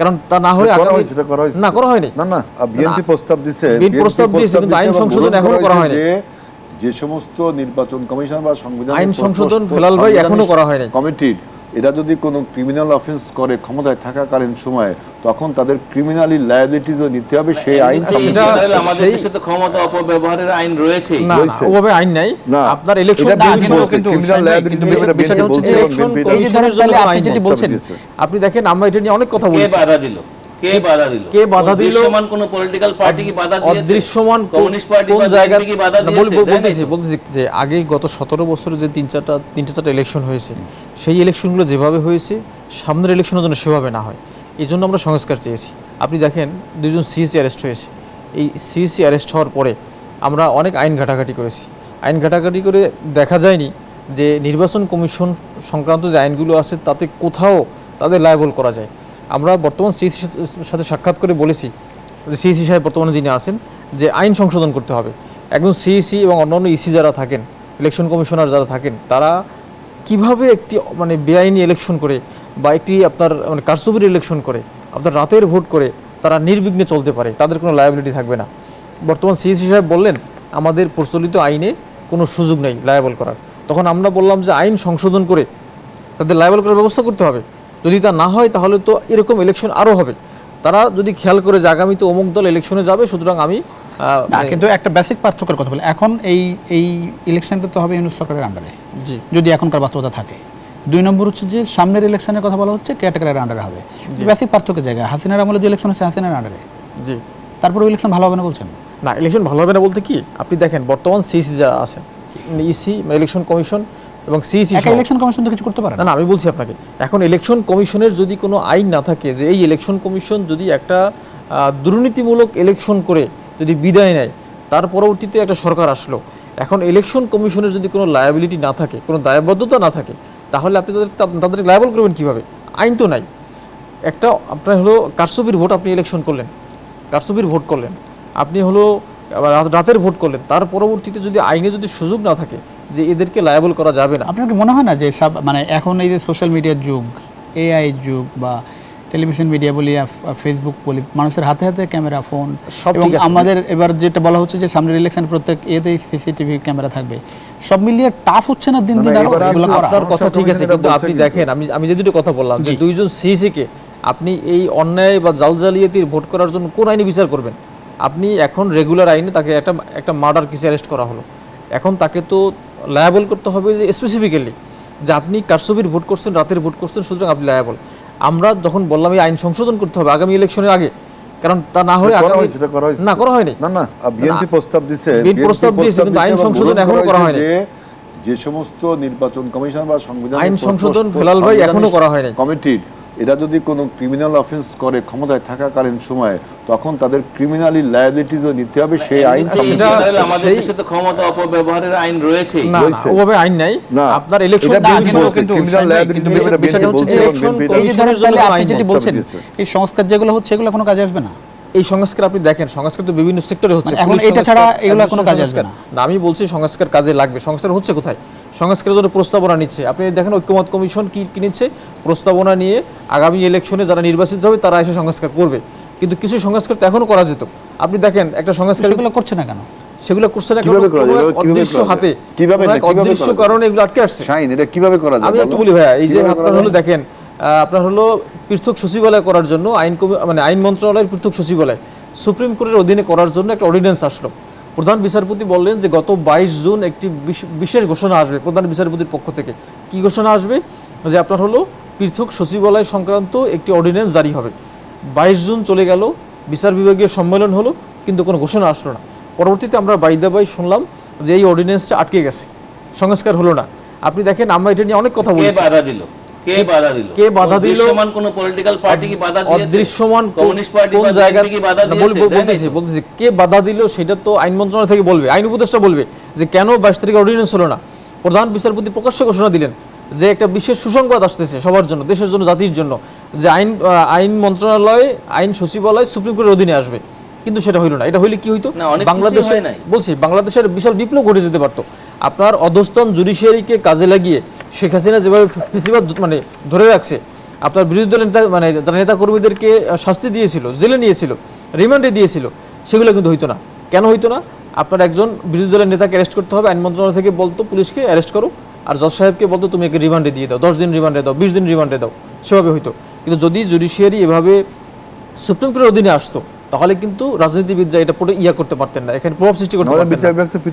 কারণ তা না হলে না করা হয়নি। না না, বিএনপি প্রস্তাব দিয়েছে, কিন্তু আইন সংশোধন এখনো করা হয়নি। যে সমস্ত নির্বাচন কমিশন বা সংবিধান আইন সংশোধন ফেলাল ভাই এখনো করা হয়নি। কমিটির এরা যদি কোনো ক্রিমিনাল অফেন্স করে ক্ষমতায় থাকাকালীন সময়, তখন তাদের ক্রিমিনালি লায়াবিলিটিজও নিতে হবে। সেই আইন আমাদের দেশে তো ক্ষমতা অপব্যবহারের আইন রয়েছে, না ওভাবে আইন নাই। আপনার ইলেকশন কিন্তু ক্রিমিনাল লায়াবিলিটি বিষয়টা বিএনপি বলছে, এই ধরনের তাহলে আপনি যেটা বলছেন, আপনি দেখেন আমরা এটা নিয়ে অনেক কথা বলছি। কে বাধা দিল? কে বাধা দিল? দৃশ্যমান কোন পলিটিক্যাল পার্টি কি বাধা দিয়েছে? অদৃশ্যমান কমিউনিস্ট পার্টি কোন জায়গায় কি বাধা দিয়েছে? বলতেছি যে আগে গত 17 বছরে যে 3-4টা ইলেকশন হয়েছে, সেই ইলেকশনগুলো যেভাবে হয়েছে সামনের ইলেকশনের জন্য সেভাবে না হয়, এই জন্য আমরা সংস্কার চেয়েছি। আপনি দেখেন 2জন সিইসি অ্যারেস্ট হয়েছে। এই সিইসি অ্যারেস্ট হওয়ার পরে আমরা অনেক আইন ঘাটাঘাটি করেছি। আইন ঘাটাঘাটি করে দেখা যায়নি যে নির্বাচন কমিশন সংক্রান্ত যে আইনগুলো আছে তাতে কোথাও তাদের লায়াবল করা যায়। আমরা বর্তমান সিইসির সাথে সাক্ষাৎ করে বলেছি যে সিইসি সাহেব বর্তমানে যিনি আছেন, যে আইন সংশোধন করতে হবে। একজন সিইসি এবং অন্যান্য ইসি যারা থাকেন, ইলেকশন কমিশনার যারা থাকেন, তারা কিভাবে একটি মানে বেআইনি ইলেকশন করে বা একটি আপনার মানে কারচুপির ইলেকশন করে, আপনার রাতের ভোট করে তারা নির্বিঘ্নে চলতে পারে, তাদের কোনো লায়াবিলিটি থাকবে না। বর্তমান সিইসি সাহেব বললেন আমাদের প্রচলিত আইনে কোনো সুযোগ নেই লায়াবল করার। তখন আমরা বললাম যে আইন সংশোধন করে তাদের লায়াবল করার ব্যবস্থা করতে হবে। যদি তা না হয় তাহলে তো এরকম ইলেকশন আরও হবে। তারা যদি খেয়াল করে যে আগামীতে অমুক দল ইলেকশনে যাবে, সুতরাং আমি কিন্তু একটা বেসিক পার্থক্যের কথা বলি। এখন এই ইলেকশনটা তো হবে ইউনূস সরকারের আন্ডারে, জি, যদি এখনকার বাস্তবতা থাকে। 2 নম্বর হচ্ছে যে সামনের ইলেকশনের কথা বলা হচ্ছে কেয়ারটেকারের আন্ডারে হবে। বেসিক পার্থক্যের জায়গা হাসিনার আমলে যে ইলেকশন হচ্ছে হাসিনার আন্ডারে, জি, তারপরে ইলেকশন ভালো হবে না বলছেন? না, ইলেকশন ভালো হবে না বলতে কি, আপনি দেখেন বর্তমান সিইসি যারা আছেন, ইসি ইলেকশন কমিশন এবং সিইসি, ইলেকশন কমিশন তো কিছু করতে পারে না। আমি বলছি আপনাকে, এখন ইলেকশন কমিশনের যদি কোনো আইন না থাকে যে এই ইলেকশন কমিশন যদি একটা দুর্নীতিমূলক ইলেকশন করে যদি বিদায় নেয়, তার পরবর্তীতে একটা সরকার আসলো, এখন ইলেকশন কমিশনের যদি কোনো লায়াবিলিটি না থাকে, কোনো দায়বদ্ধতা না থাকে, তাহলে আপনি তাদের লায়াবল করবেন কীভাবে? আইন তো নাই। একটা আপনার হলো কারচুপির ভোট, আপনি ইলেকশন করলেন, কারচুপির ভোট করলেন, আপনি হলো রাতের ভোট করলেন, তার পরবর্তীতে যদি আইনে যদি সুযোগ না থাকে যে এদেরকে লায়াবল করা যাবে না। আপনার কি মনে হয় না যে সব মানে এখন এই যে সোশ্যাল মিডিয়ার যুগ, এআই যুগ বা টেলিভিশন মিডিয়া বলি, ফেসবুক বলি, মানুষের হাতে হাতে ক্যামেরা, ফোন, এবং আমাদের এবার যেটা বলা হচ্ছে যে সামনের ইলেকশন প্রত্যেক এতেই সিসিটিভি ক্যামেরা থাকবে, সব মিলিয়ে টাফ হচ্ছে না দিন দিন? আপনার কথা ঠিক আছে, কিন্তু আপনি দেখেন আমি যে দুটো কথা বললাম, যে 2জন সিইসিকে আপনি এই অন্যায় বা জালজালিয়াতির ভোট করার জন্য কোন আইনে বিচার করবেন? আপনি এখন রেগুলার আইনে তাকে একটা মার্ডার কেসে অ্যারেস্ট করা হলো, এখন তাকে তো লায়াবল করতে হবে যে স্পেসিফিক্যালি যে আপনি কারচুপির ভোট করছেন, রাতের ভোট করছেন, সুতরাং আপনি লায়াবল। আমরা যখন বললাম এই আইন সংশোধন করতে হবে আগামী ইলেকশনের আগে, কারণ তা না হলে না করা হয়নি। না না, বিএনপি প্রস্তাব দিয়েছে, কিন্তু আইন সংশোধন এখনো করা হয়নি। যে সমস্ত নির্বাচন কমিশন বা সংবিধান আইন সংশোধন ফেলাল ভাই এখনো করা হয়নি। কমিটির এরা যদি কোনো ক্রিমিনাল অফেন্স করে ক্ষমতায় থাকাকালীন সময়, তখন তাদের ক্রিমিনালি লায়াবিলিটিজও নিতে হবে। সেই আইন আমাদের দেশে তো ক্ষমতা অপব্যবহারের আইন রয়েছে, না ওভাবে আইন নাই। আপনার ইলেকশন ক্রিমিনাল লায়াবিলিটি বিষয়টা বিএনপি বলছে, আপনি যেটা বলছেন এই সংস্কার যেগুলো হচ্ছে এগুলো কোনো কাজে আসবে না। এই সংস্কার আপনি দেখেন, সংস্কার তো বিভিন্ন সেক্টরে হচ্ছে, এখন এটা ছাড়া এগুলো কোনো কাজে আসবে না। আমি বলছি সংস্কার কাজে লাগবে। সংস্কার হচ্ছে কোথায়? সংস্কারের জন্য প্রস্তাবনা নিচ্ছে। আপনি দেখেন ঐক্যমত কমিশন কি নিচ্ছে, প্রস্তাবনা নিয়ে আগামী ইলেকশনে যারা নির্বাচিত হবে তারা এসে সংস্কার করবে। কিন্তু কিছু সংস্কার তো এখনো করা যেত। আপনি দেখেন একটা সংস্কার সেগুলো করছে না কেন? সেগুলো করছে না কারণ অদৃশ্য হাতে, অদৃশ্য কারণে এগুলো আটকে আসছে। এটা কিভাবে করা যায় আমি একটু বলি ভাইয়া, এই যে আপনার হলো দেখেন, আপনার হলো পৃথক সচিবালয় করার জন্য আইন মন্ত্রণালয়ের পৃথক সচিবালয় সুপ্রিম কোর্টের অধীনে করার জন্য একটা অর্ডিন্যান্স আসলো। প্রধান বিচারপতি বললেন যে গত 22 জুন একটি বিশেষ ঘোষণা আসবে প্রধান বিচারপতির পক্ষ থেকে। কি ঘোষণা আসবে? যে আপনার হলো পৃথক সচিবালয় সংক্রান্ত একটি অর্ডিন্যান্স জারি হবে। 22 জুন চলে গেল, বিচার বিভাগীয় সম্মেলন হলো, কিন্তু কোনো ঘোষণা আসলো না। পরবর্তীতে আমরা বাইদাবাই শুনলাম যে এই অর্ডিন্যান্সটা আটকে গেছে, সংস্কার হলো না। আপনি দেখেন আমরা এটা নিয়ে অনেক কথা বলছি। কে বাধা দিল? কে বাধা দিল? দৃশ্যমান কোন পলিটিক্যাল পার্টি কি বাধা দিয়েছে? অদৃশ্যমান কমিউনিস্ট পার্টি কোন জায়গায় কি বাধা দিয়েছে? বলতেছি কে বাধা দিল সেটা তো আইন মন্ত্রণালয় থেকে বলবে, আইন উপদেষ্টা বলবে যে কেন 22 তারিখে অর্ডিন্যান্স হলো না। প্রধান বিচারপতি প্রকাশ্য ঘোষণা দিলেন যে একটা বিশেষ সুসংবাদ আসতেছে সবার জন্য, দেশের জন্য, জাতির জন্য, যে আইন মন্ত্রণালয়, আইন সচিবালয় সুপ্রিম কোর্টের অধীনে আসবে। কিন্তু সেটা হইল না। এটা হইলে কি হইতো? বাংলাদেশে বলছি বাংলাদেশের বিশাল বিপ্লব ঘটে যেতে পারতো। আপনার অধস্তন জুডিশিয়ারিকে কাজে লাগিয়ে শেখ হাসিনা যেভাবে ফেসিবাদ মানে ধরে রাখছে, আপনার বিরোধী দলের নেতা মানে যারা নেতা কর্মীদেরকে শাস্তি দিয়েছিল, জেলে নিয়েছিল, রিমান্ডে দিয়েছিল, সেগুলো কিন্তু হইতো না। কেন হইতো না? আপনার একজন বিরোধী দলের নেতাকে অ্যারেস্ট করতে হবে, আইন মন্ত্রণালয় থেকে বলতো পুলিশকে অ্যারেস্ট করো, আর জজ সাহেবকে বলতো তুমি একে রিমান্ডে দিয়ে দাও, 10 দিন রিমান্ডে দাও, 20 দিন রিমান্ডে দাও, সেভাবে হইতো। কিন্তু যদি জুডিশিয়ারি এভাবে সুপ্রিম কোর্টের অধীনে আসতো, তাহলে কিন্তু রাজনীতিবিদরা এটা পুরো করতে পারতেন না, এখানে প্রভাব সৃষ্টি করতে পারতেন না।